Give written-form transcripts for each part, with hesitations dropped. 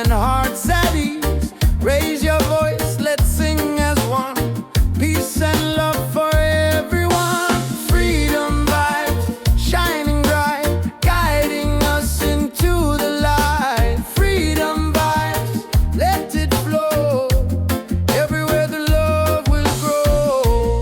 and hearts at ease. Raise your voice, let's sing as one. Peace and love for everyone. Freedom vibes, shining bright, guiding us into the light. Freedom vibes, let it flow. Everywhere the love will grow.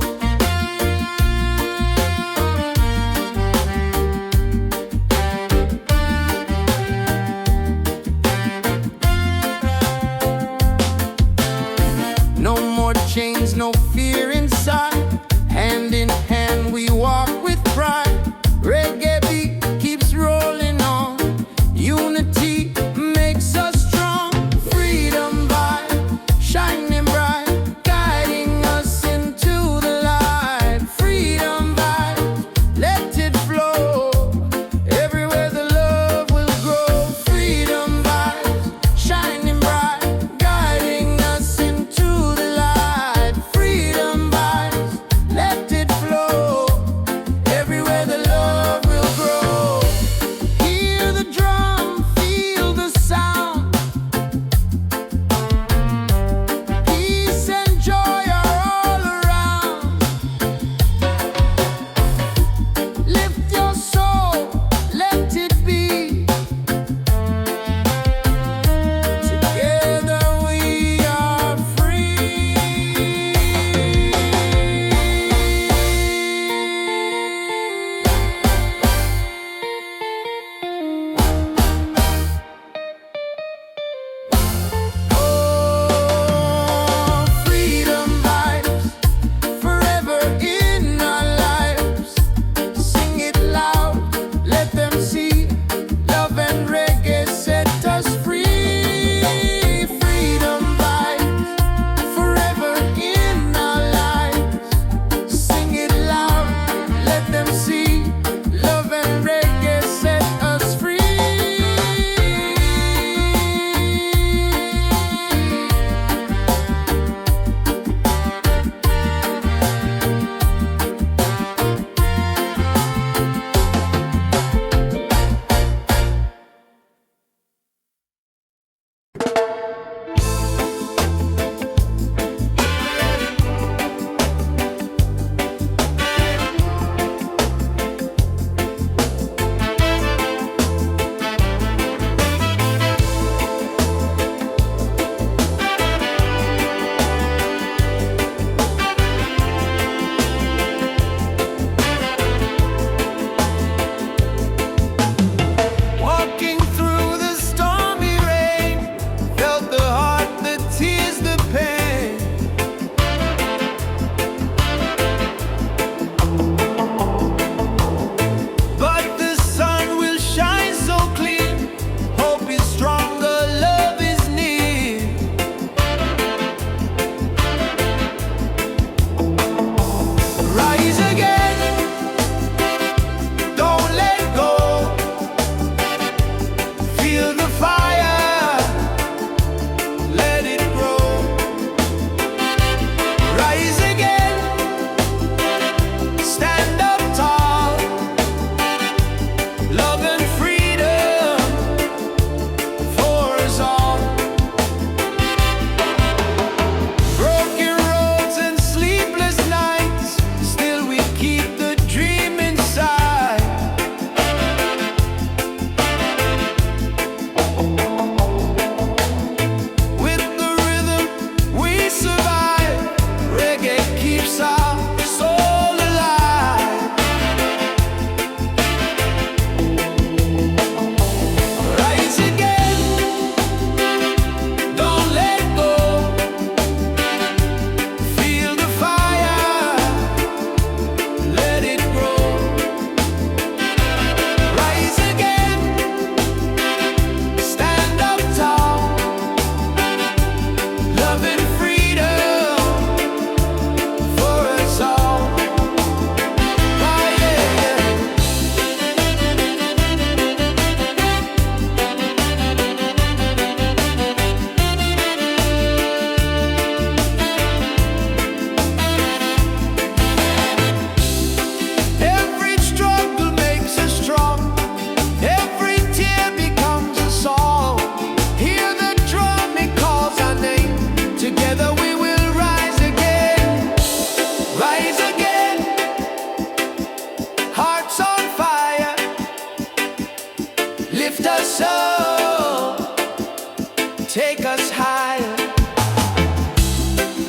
take us higher.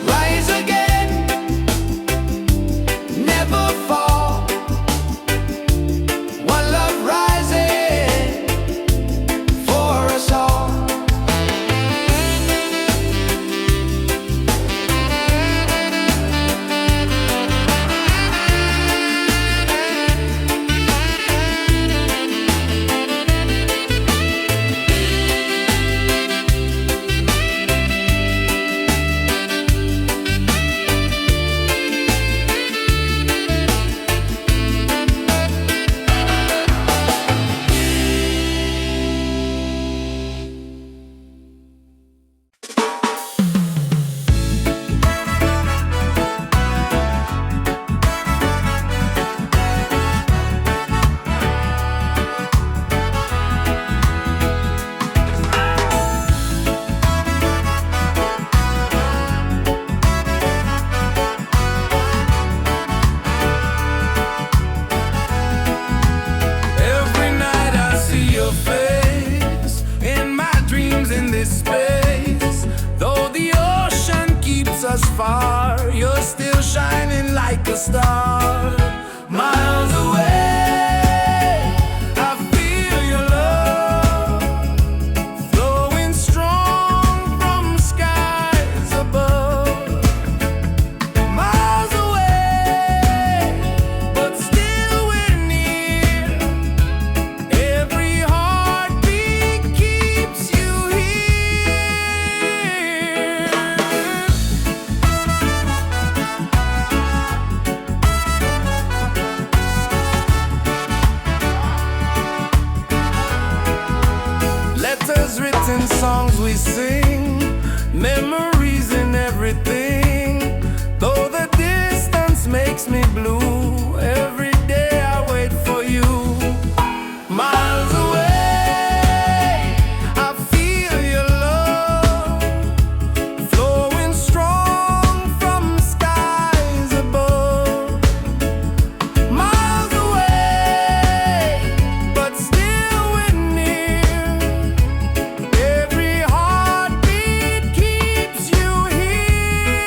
Rise again, never fall. One love rising for us all. Far, you're still shining like a star. Miles away, I feel your love flowing strong from skies above. Miles away, but still we're near. Every heartbeat keeps you here. Letters written, songs we sing, memories in everything. Though the distance makes me blue, every day I wait for you. Miles away, I feel your love flowing strong from skies above. Miles away, but still we're near. Every heartbeat keeps you here.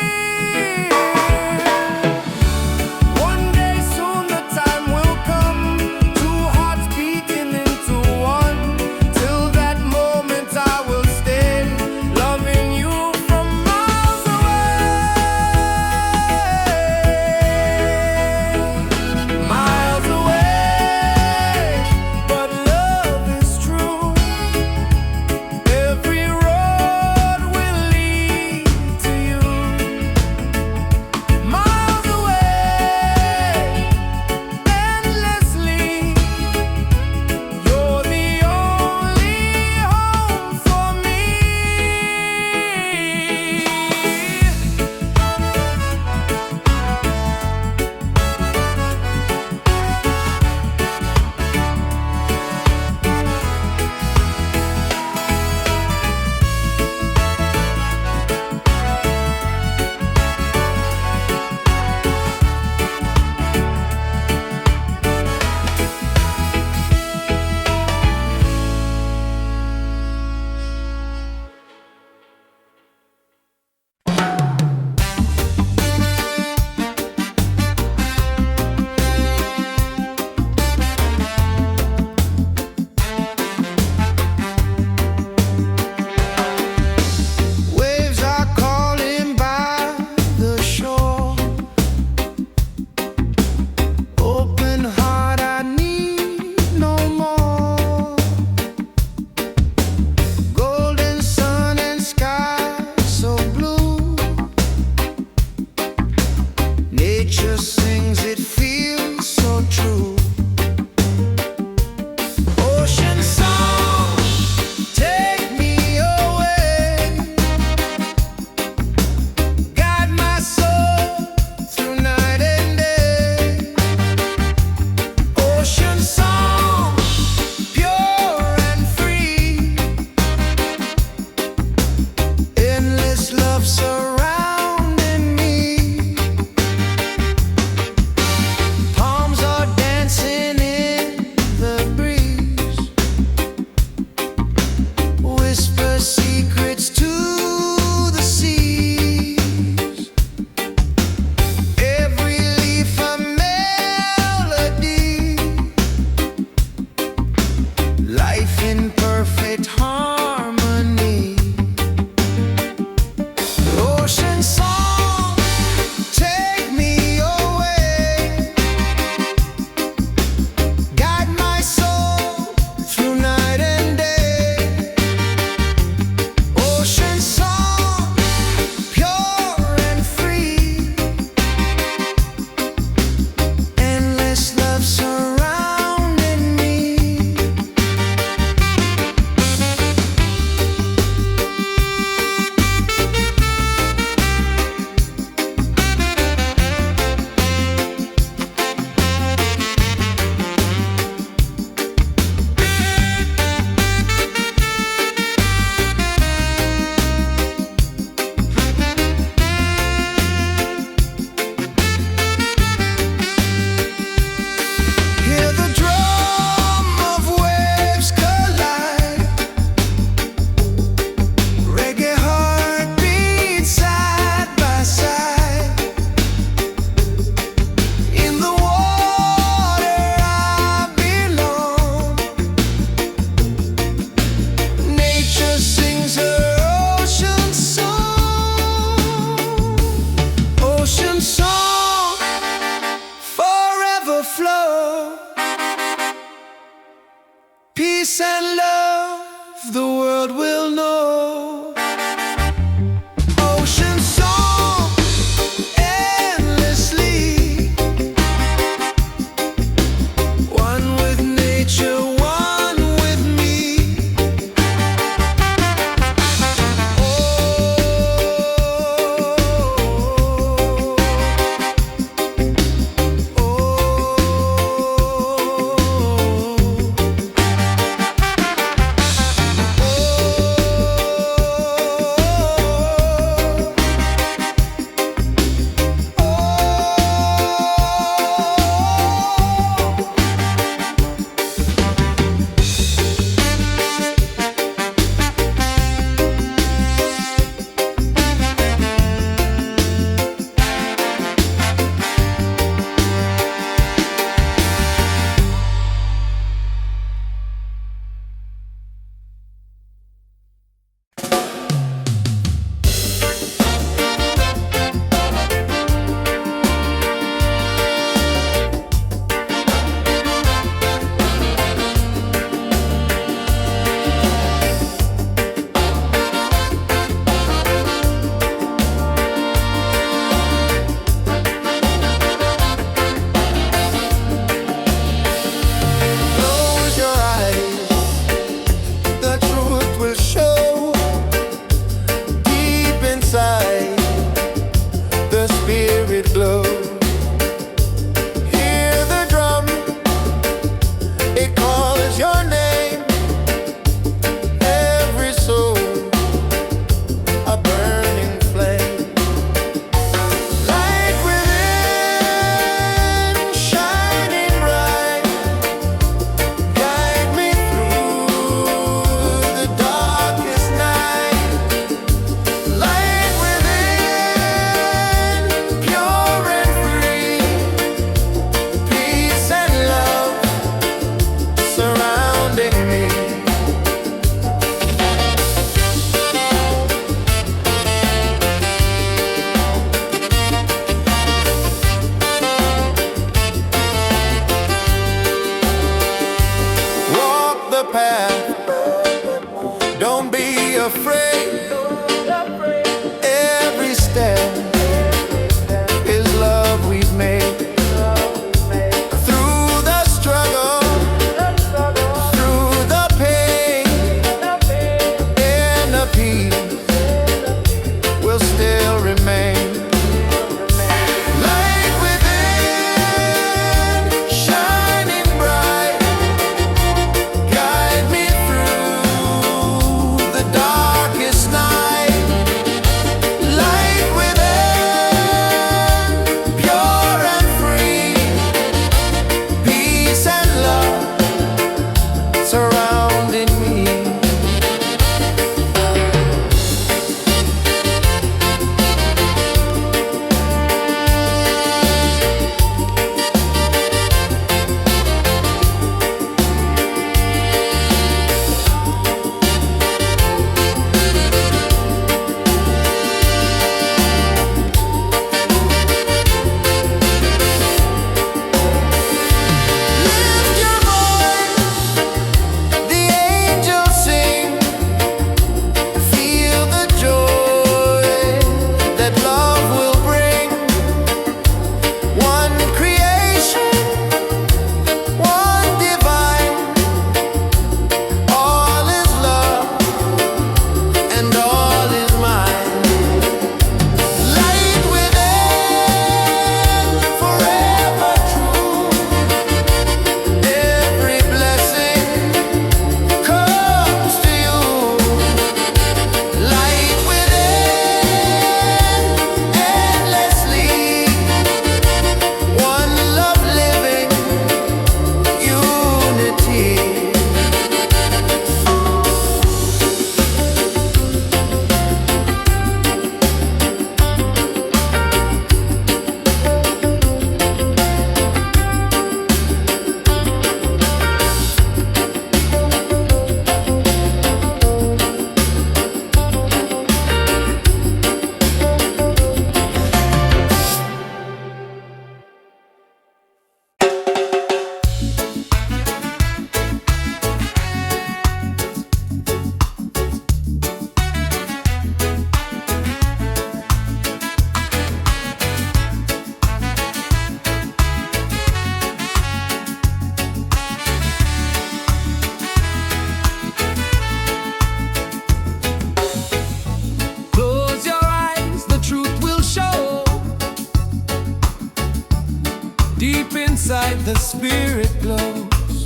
the spirit glows.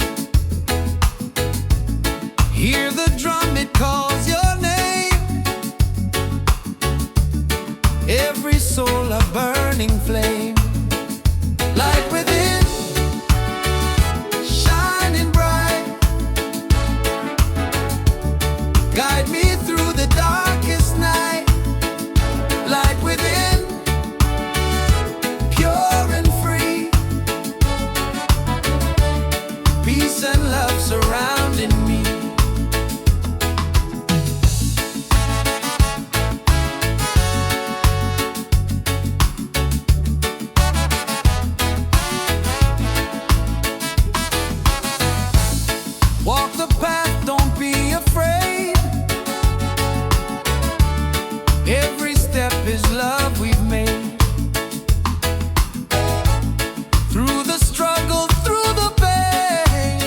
Hear the drum, it calls your name. Every soul a burning flame. Light within, shining bright. Guide me through the darkest night. Light within, pure and free. Peace and love surrounding me. Walk the path, don't be afraid. Every step is love we've made. Through the struggle, through the pain,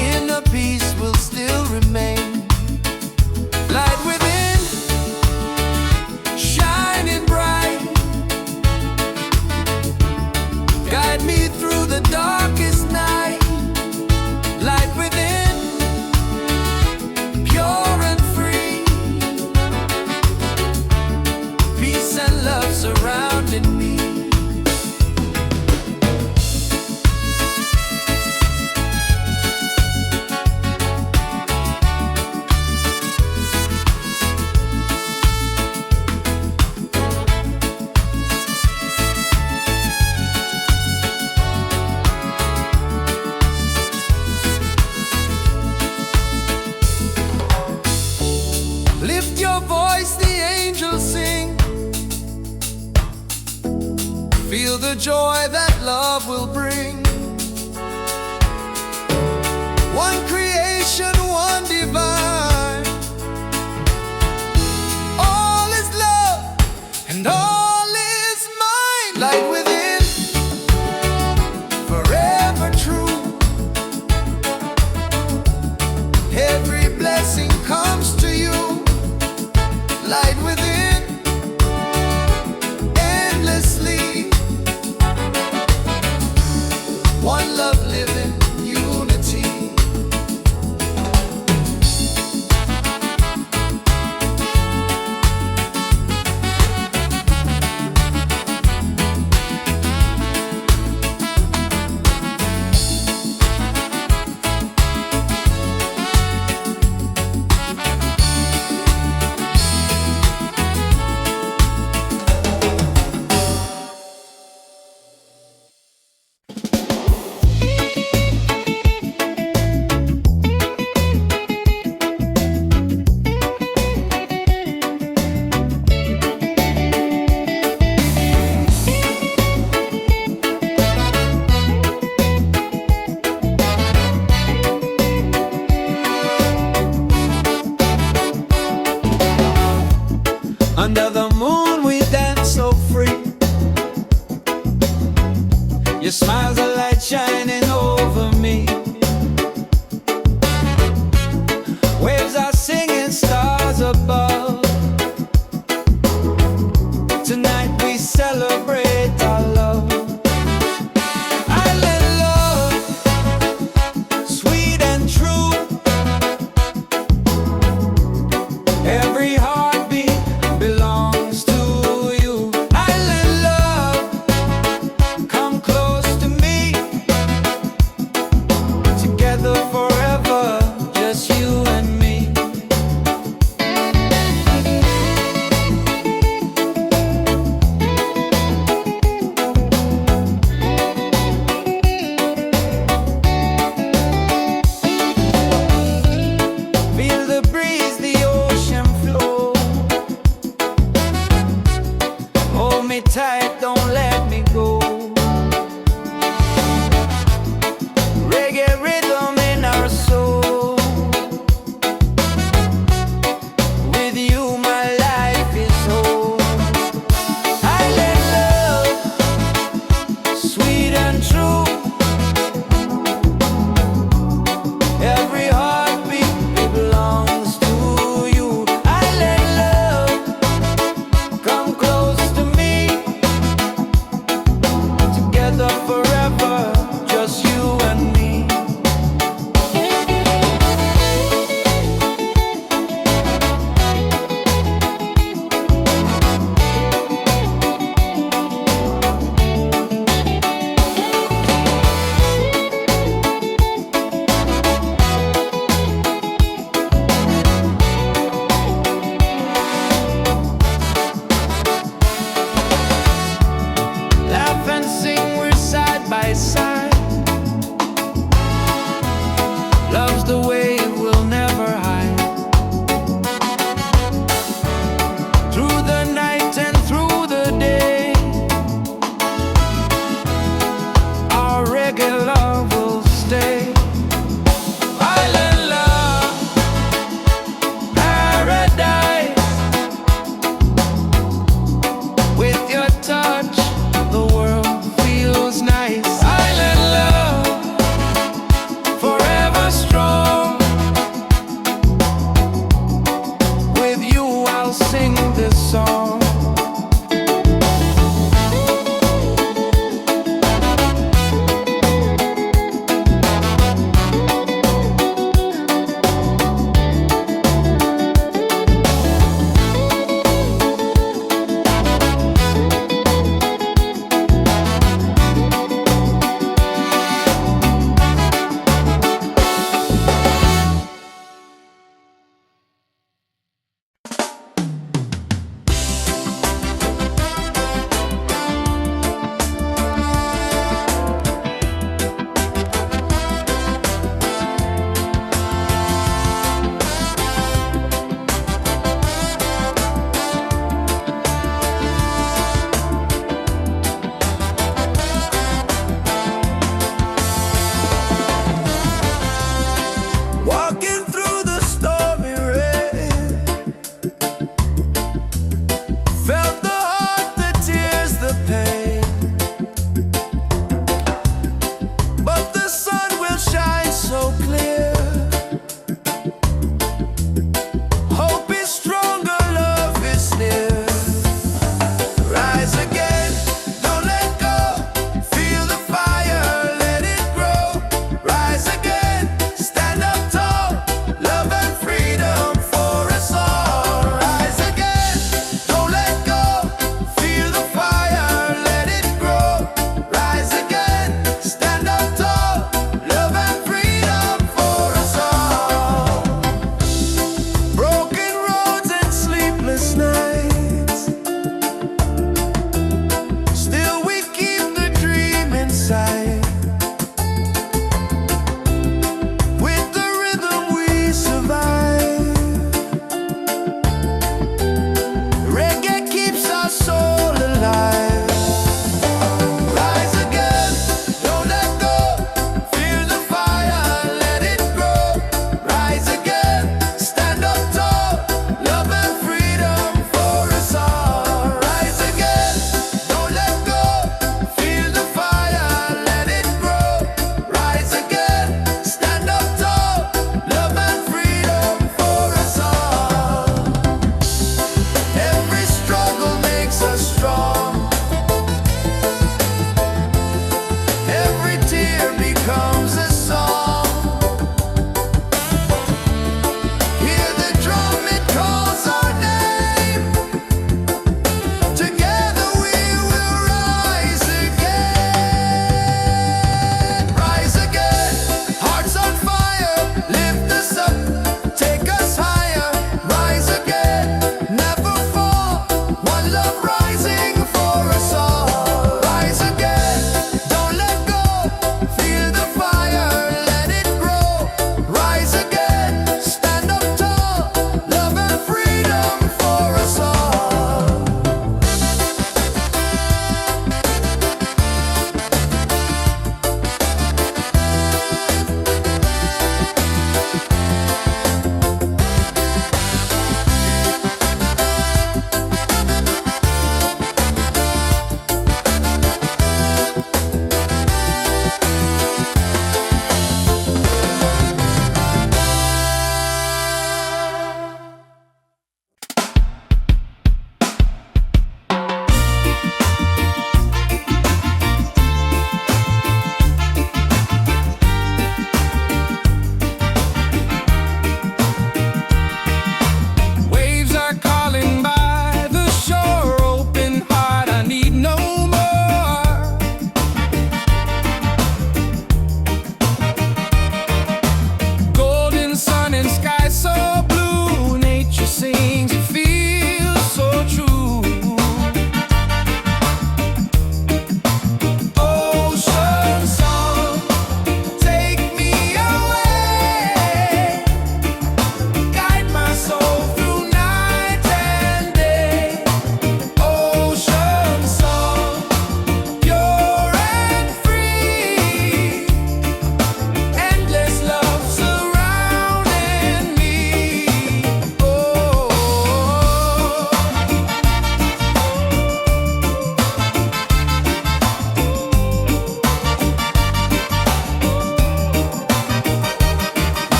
inner peace will still remain. Light within, shining bright. Guide me through the darkest night. Light within, pure and free. Peace and love surrounding me. Lift your voice, the angels sing. Feel the joy that love will bring. One creation, one divine. All is love and all is mine. Light within, forever true. Every blessing comes to you. Light within, endlessly.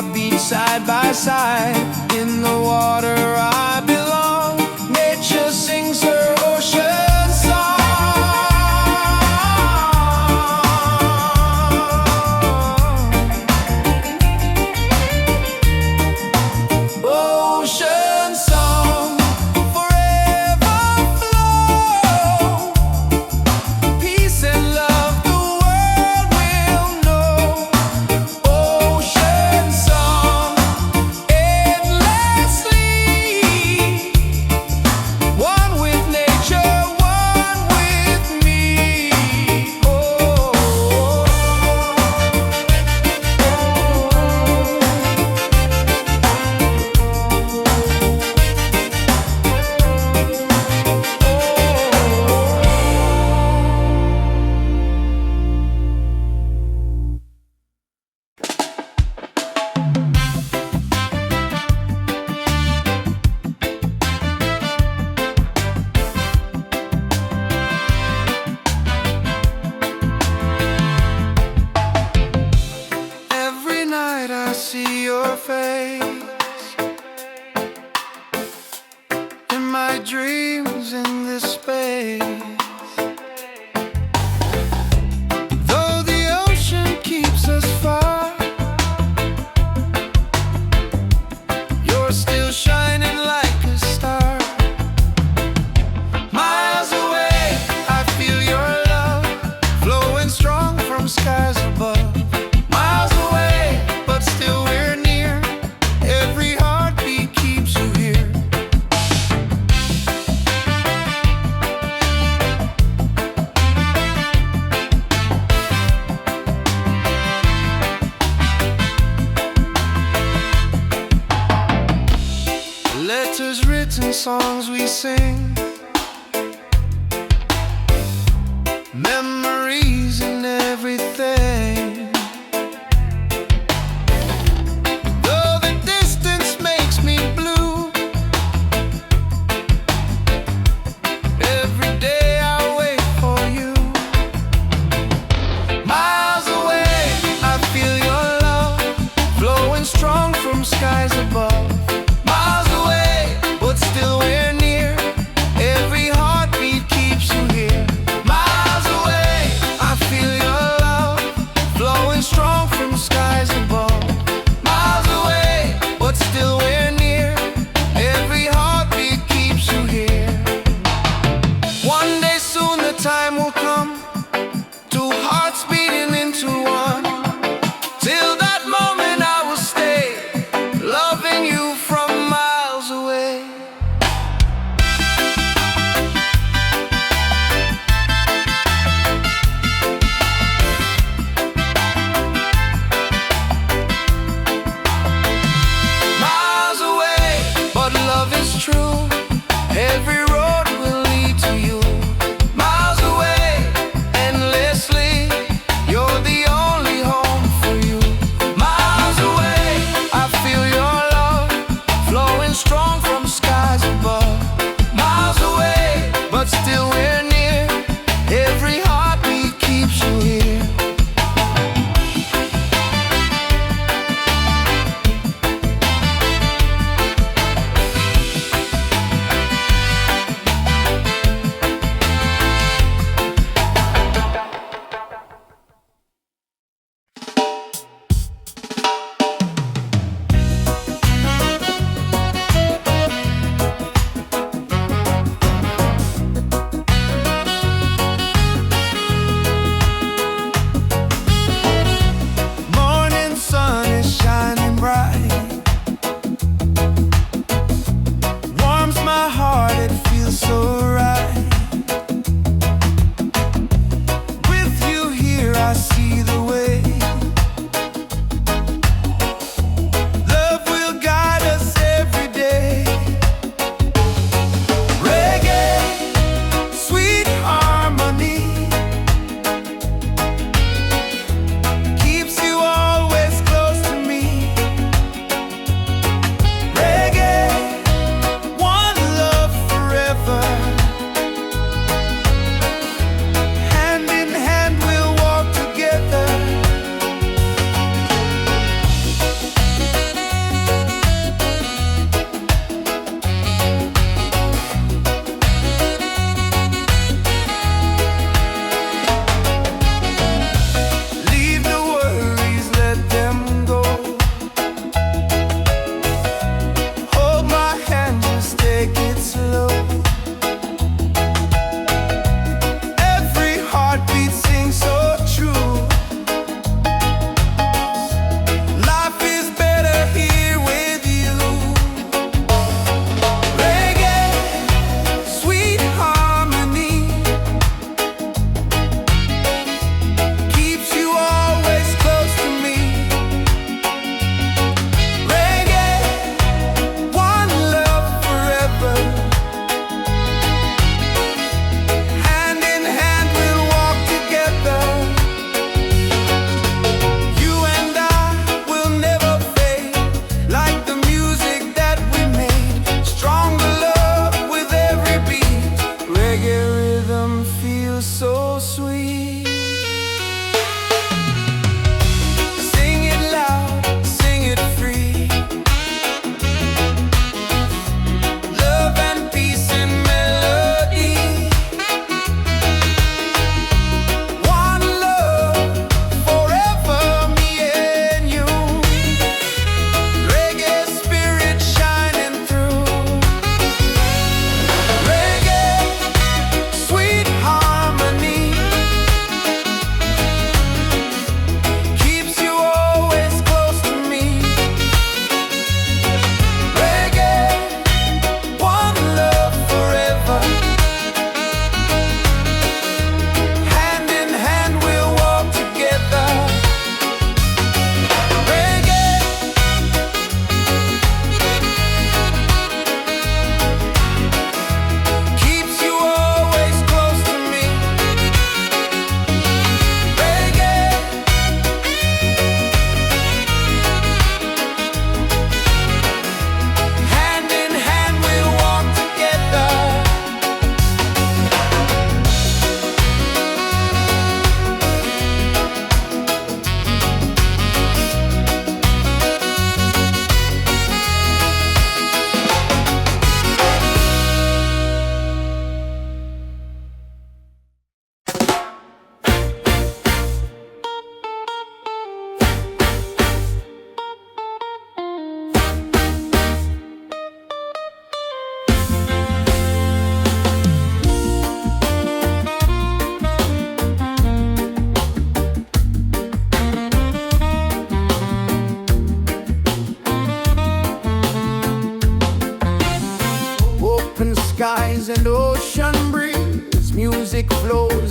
heartbeats side by side. In the water I belong. Nature sings her ocean song. Ocean song, forever flow. Peace and love the world will know. Ocean song, endlessly. One with nature, one with me. Every night I see your face in my dreams in this space. Though the ocean keeps us far, you're still shining like a star. Miles away, I feel your love flowing strong from skies above. Miles away, but still we're near. Every heartbeat keeps you here. Letters written, songs we sing, memories and everything. Though the distance makes me blue, every day I wait for you. Miles away, I feel your love flowing strong from skies above. Miles away, but still we're near.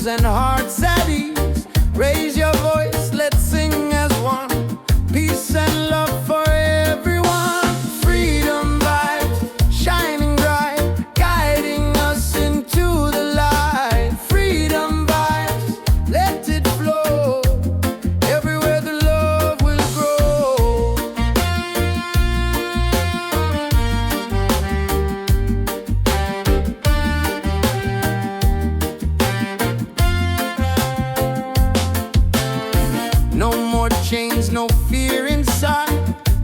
minds and hearts at ease. Raise your voice, let's sing as one. Peace and love for everyone. Freedom vibes, shining bright, guiding us into the light. Freedom vibes, let it flow. Everywhere the love will grow. No more chains, no fear inside.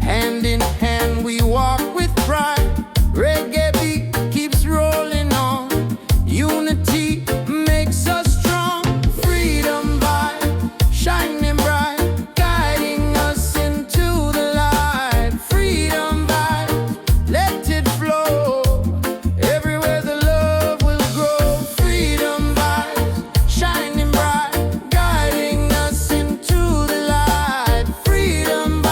Hand in hand we walk with pride. Reggae beat keeps rolling on. Unity makes us strong. Freedom vibe, shining bright, guiding us into the light. Freedom vibe, let it flow. Everywhere the love will grow. Freedom vibes, shining bright, guiding us into the light. Freedom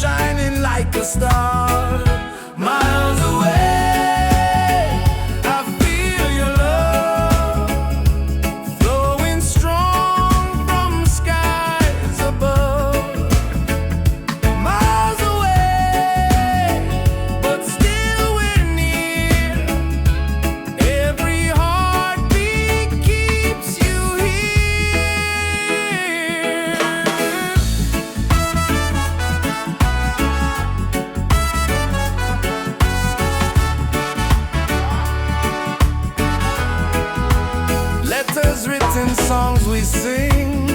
shining like a star. Miles away, I feel your love flowing strong from skies above. Miles away, but still we're near. Every heartbeat keeps you here. Letters written, songs we sing,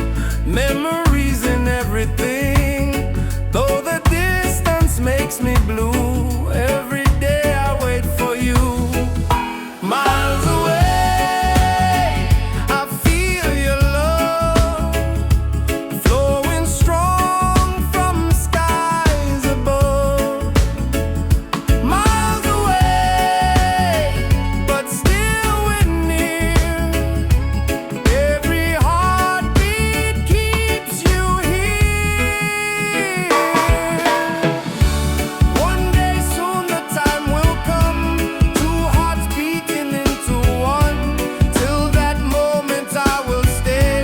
memories in everything. Though the distance makes me blue, every day I wait for you. Miles away, I feel your love flowing strong from skies above. Miles away, but still we're near. Every heartbeat keeps you here. One day soon the time will come, two hearts beating into one. Till that moment I will stay,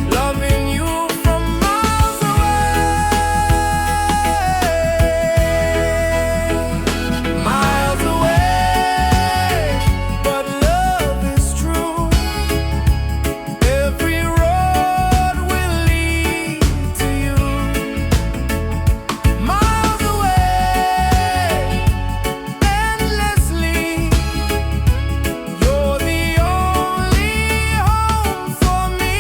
loving you from miles away. Miles away, but love is true. Every road will lead to you. Miles away, endlessly. You're the only home for me.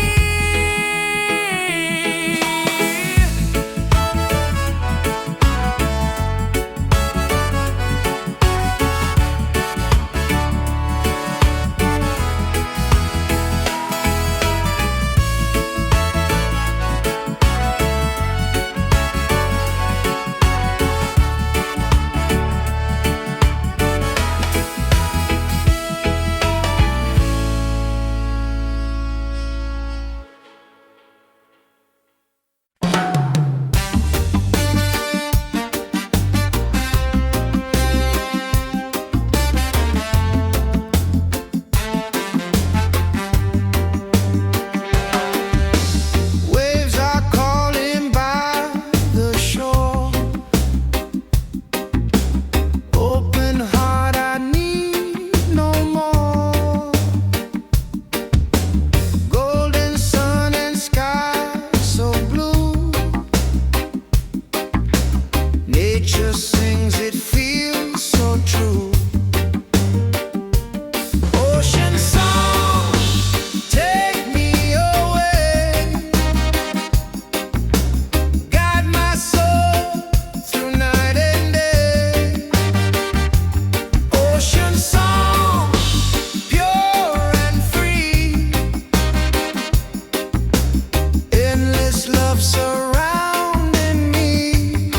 Waves are calling by the shore. Open heart, I need no more. Golden sun and sky so blue. Nature sings, it feels so true. Ocean song, take me away. Guide my soul through night and day. Ocean song, pure and free. Endless love surrounding me.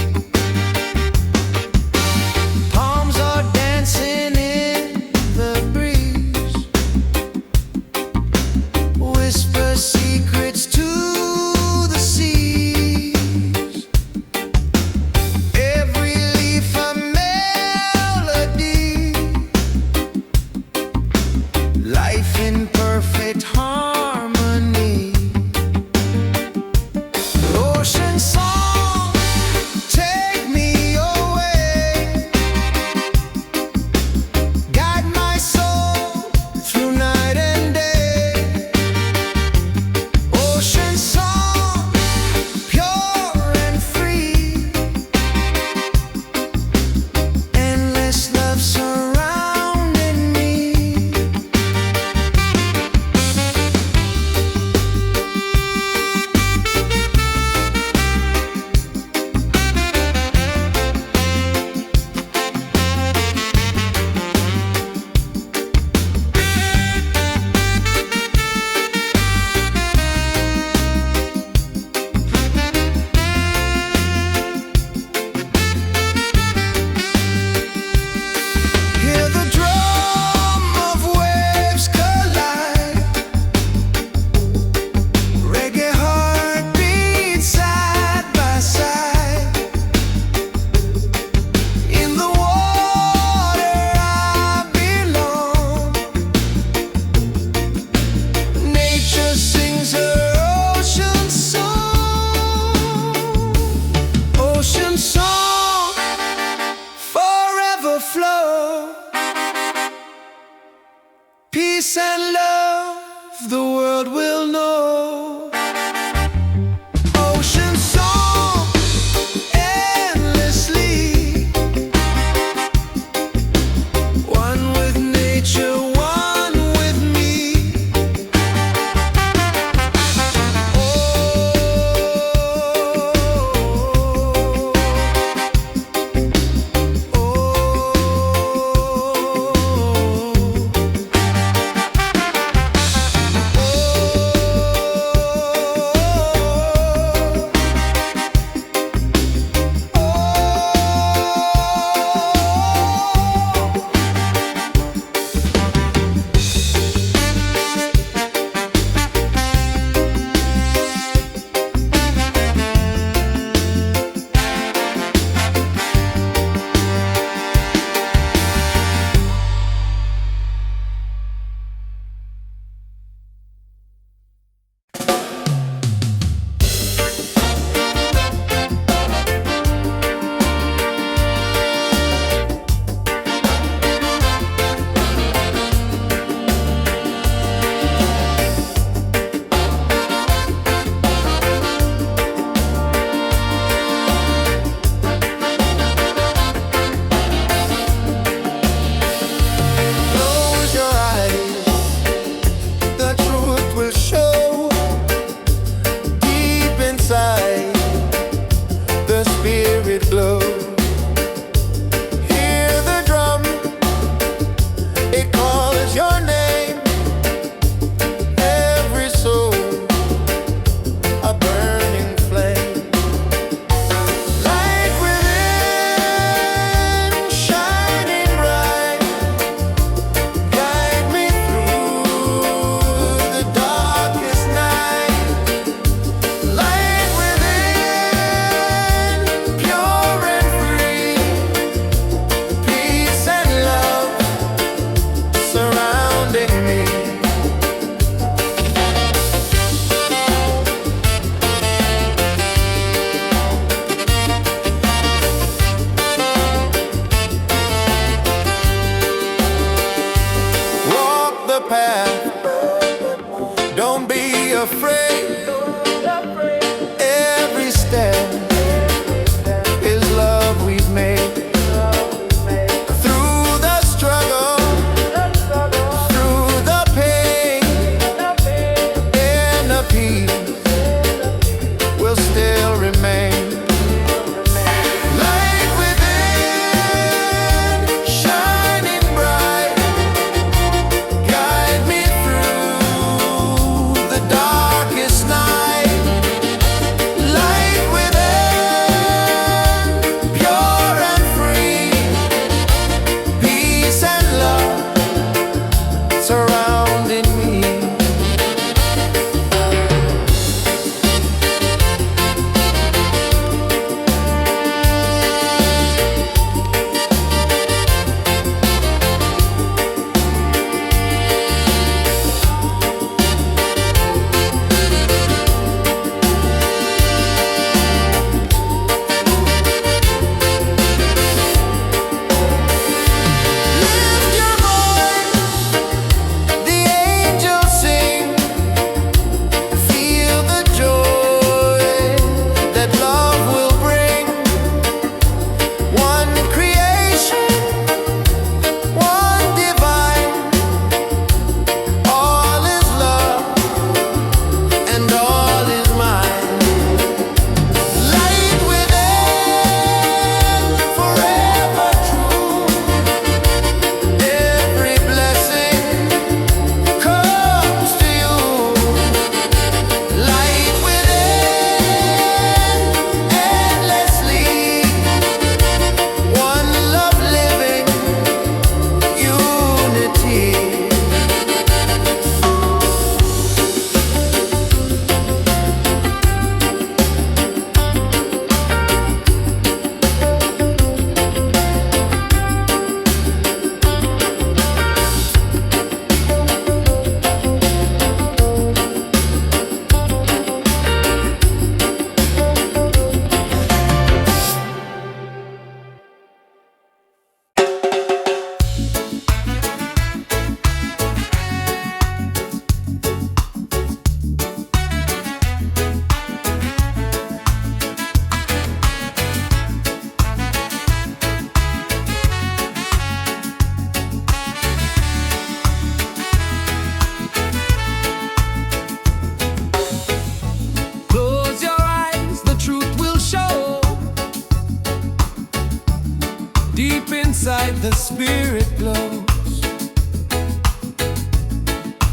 inside the spirit glows.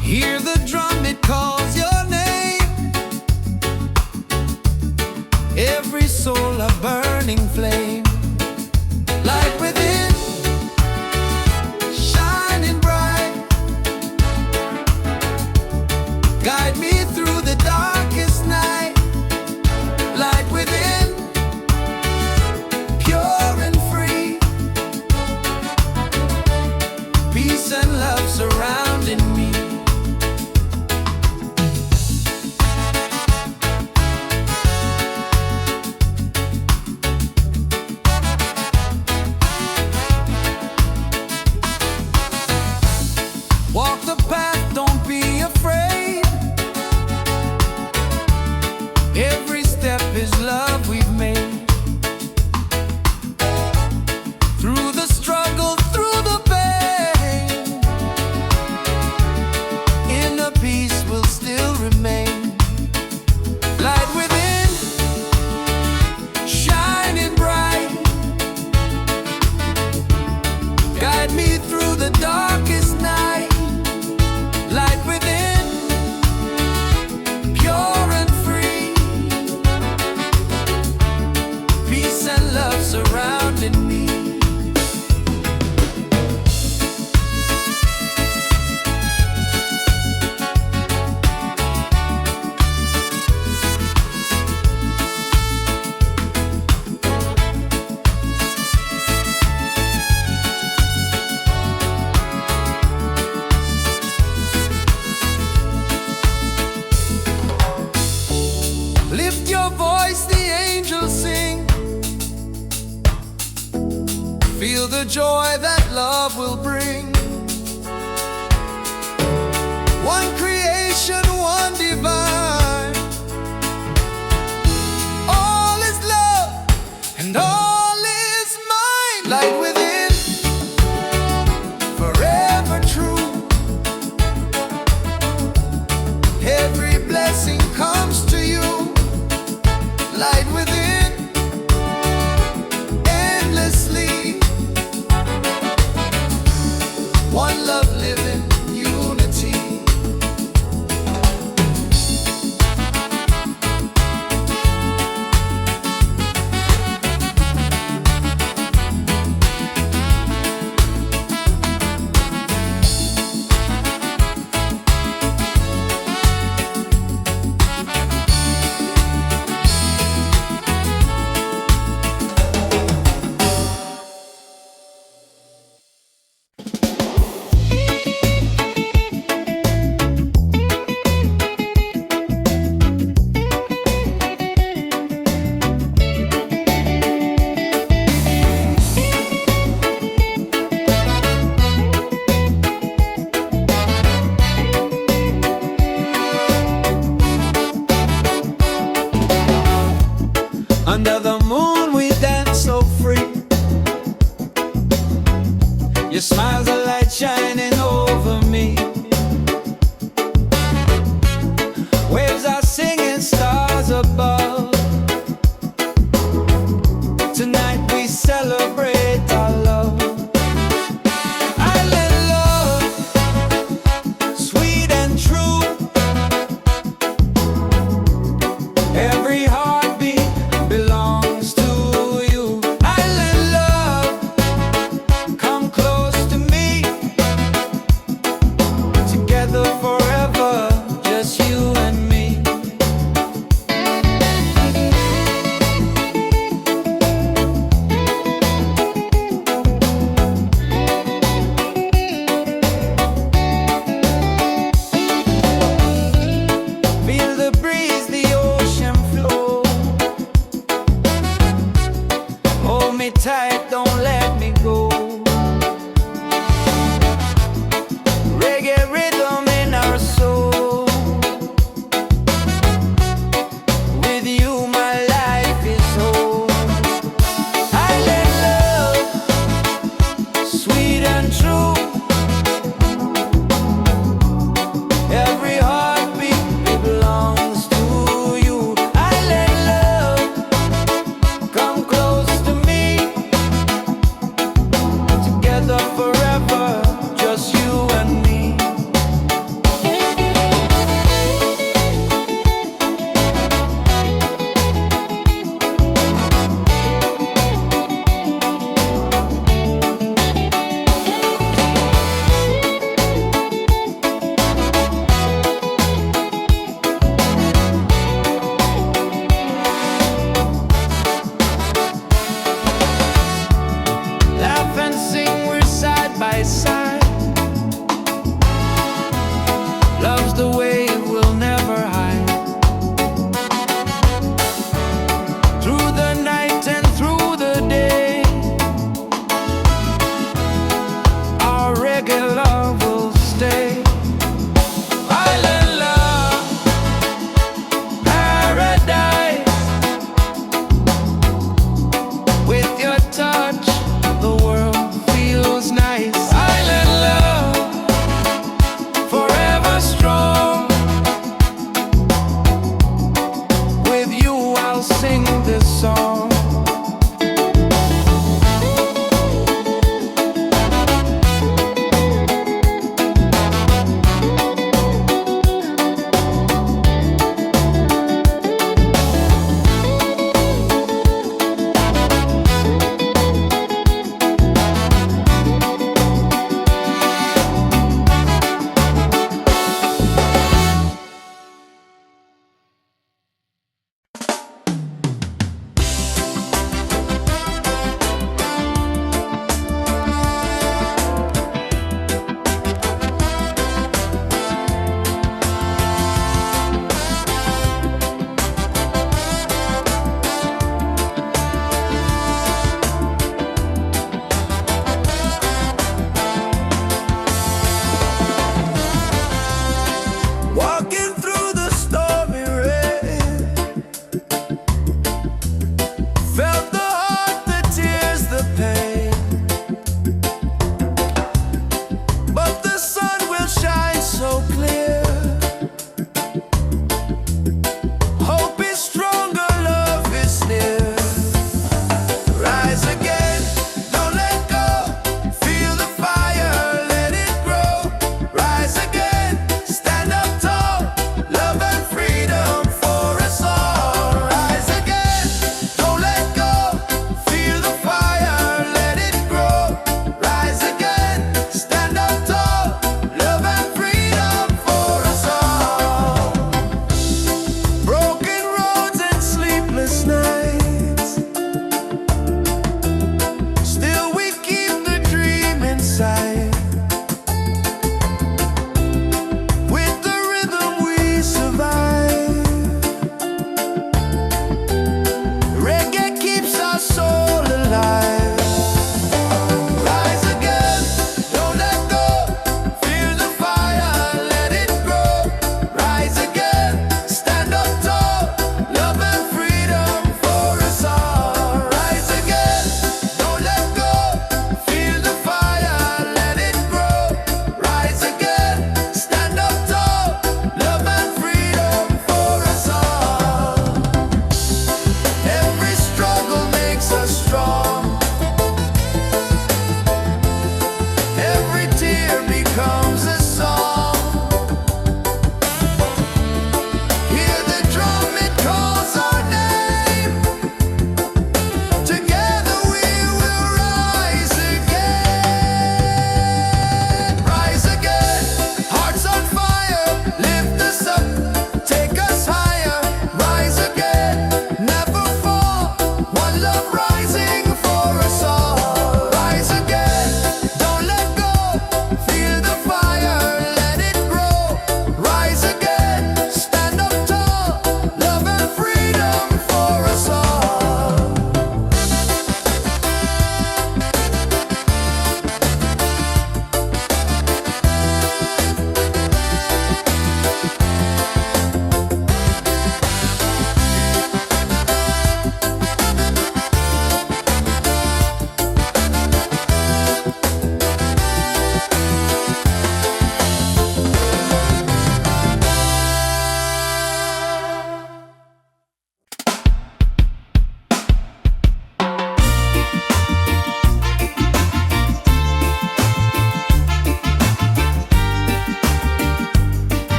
Hear the drum, it calls your name. Every soul a burning flame. Light within, shining bright. Guide me through the darkest night. Light within, pure and free. Peace and love surrounding me. Walk the path, don't be afraid. Every step is love we've made. Through the struggle, through the pain, inner peace will still remain. Light within, shining bright. Guide me through the darkest night. Light within, pure and free. Peace and love surrounding me. Lift your voice, the angels sing. Feel the joy that love will bring. One creation, one divine. All is love and all is mine. Light within, forever true. Every blessing comes to you. Light within, endlessly. One love living, unity. Under the moon we dance so free. Your smile's a light shining over me. Waves are singing, stars above. Tonight we celebrate our love. Island love, sweet and true. Every heartbeat belongs to you. Island love, come close to me. Together forever, just you and me. Feel the breeze, the ocean flow. Hold me tight, don't let me go. Reggae rhythm in our soul. With you my life is whole. Island love, sweet and true. Every heartbeat belongs to you. Island love, come close to me.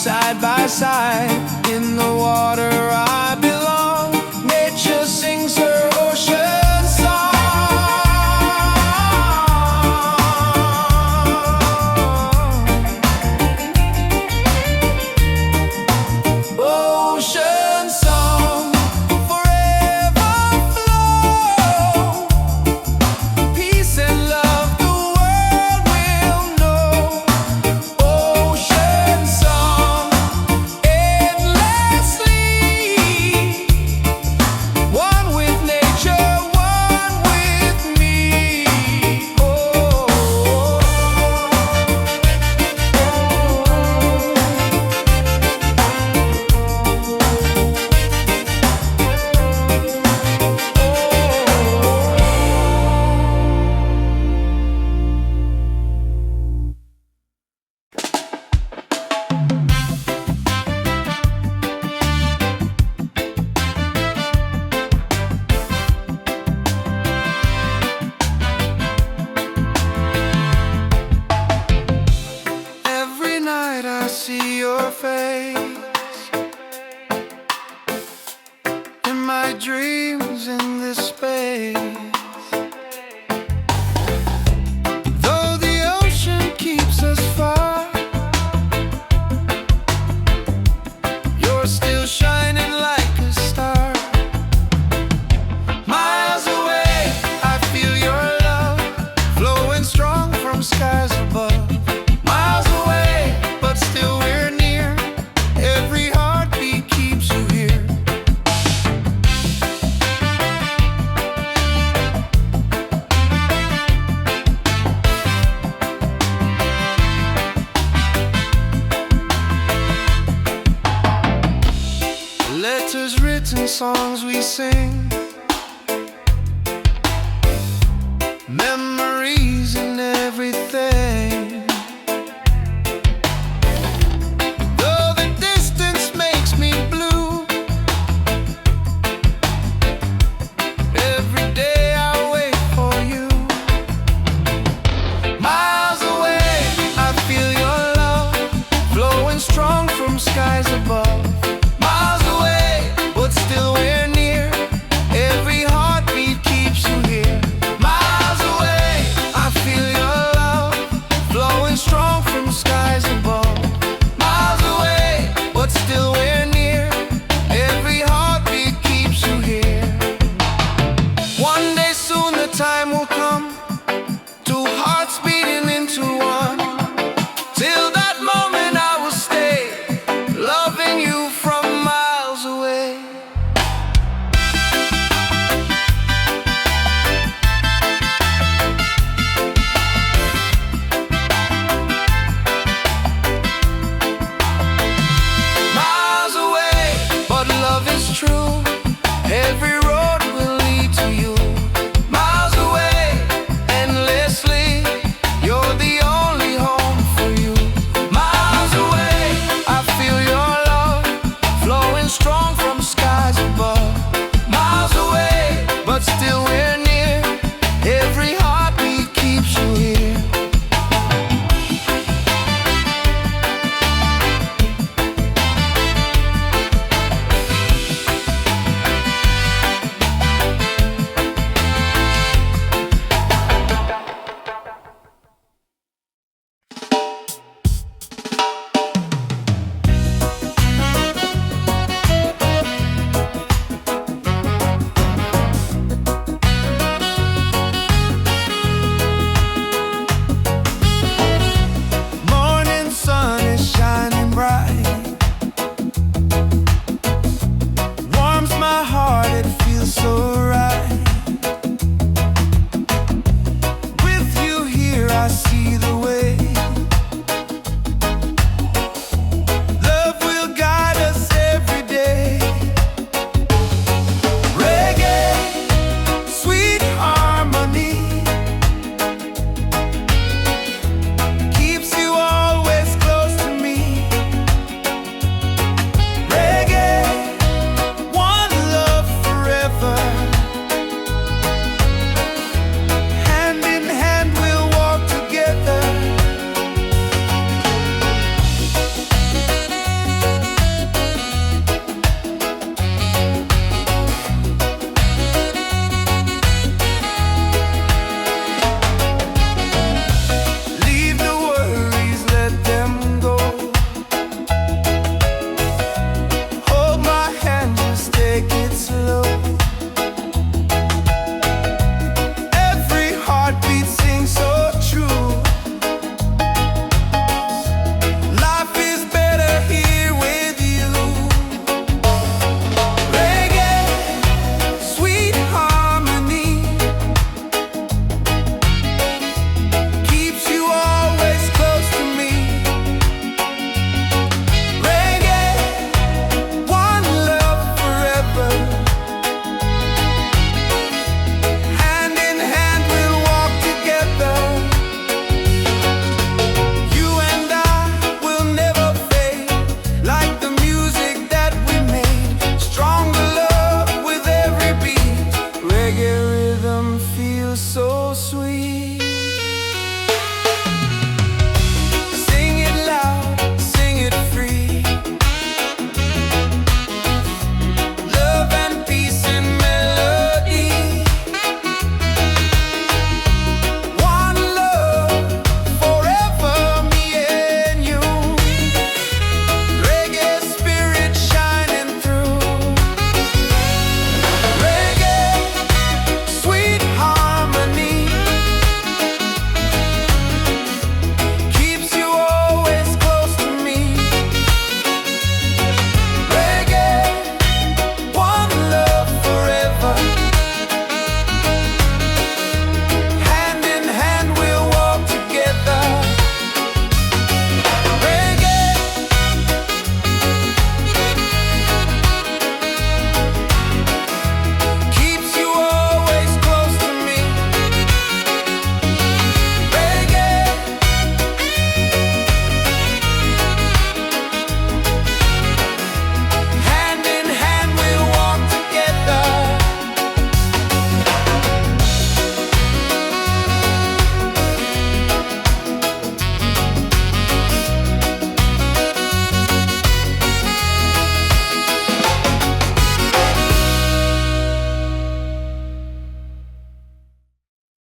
side by side. In the water I belong. Nature sings her ocean song. Ocean song, forever flow. Peace and love the world will know. Ocean song, endlessly. One with nature, one with me. Oh. Every night I see your face in my dreams in this space. Though the ocean keeps us far, you're still shining like a star. Miles away, I feel your love flowing strong from skies above. Miles away, but still we're near. Every heartbeat keeps you here. Letters written, songs we sing.